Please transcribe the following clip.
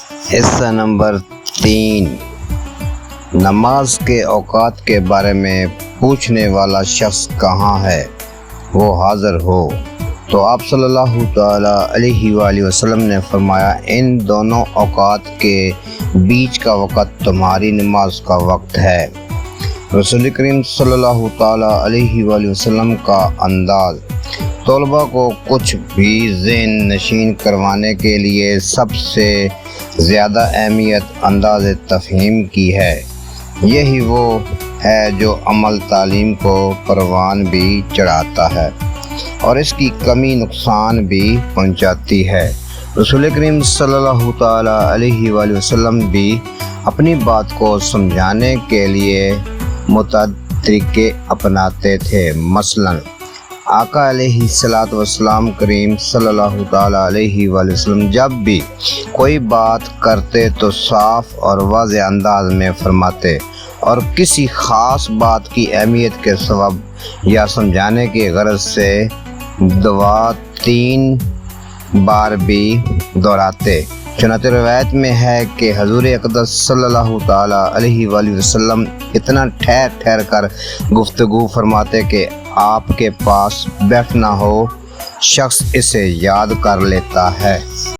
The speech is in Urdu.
حصہ نمبر 3، نماز کے اوقات کے بارے میں پوچھنے والا شخص کہاں ہے، وہ حاضر ہو۔ تو آپ صلی اللہ تعالیٰ علیہ وآلہ وسلم نے فرمایا، ان دونوں اوقات کے بیچ کا وقت تمہاری نماز کا وقت ہے۔ رسول کریم صلی اللہ تعالیٰ علیہ وآلہ وسلم کا انداز طلباء کو کچھ بھی ذہن نشین کروانے کے لیے سب سے زیادہ اہمیت انداز تفہیم کی ہے۔ یہی وہ ہے جو عمل تعلیم کو پروان بھی چڑھاتا ہے اور اس کی کمی نقصان بھی پہنچاتی ہے۔ رسول کریم صلی اللہ تعالیٰ علیہ وآلہ وسلم بھی اپنی بات کو سمجھانے کے لیے متعدد طریقے اپناتے تھے۔ مثلاً آقا علیہ الصلوۃ والسلام کریم صلی اللہ تعالیٰ علیہ وآلہ وسلم جب بھی کوئی بات کرتے تو صاف اور واضح انداز میں فرماتے اور کسی خاص بات کی اہمیت کے سبب یا سمجھانے کی غرض سے دعا 3 بار بھی دہراتے۔ چنانچہ روایت میں ہے کہ حضور اقدس صلی اللہ تعالیٰ علیہ وآلہ وسلم اتنا ٹھہر ٹھہر کر گفتگو فرماتے کہ آپ کے پاس بیٹھنا ہو، شخص اسے یاد کر لیتا ہے۔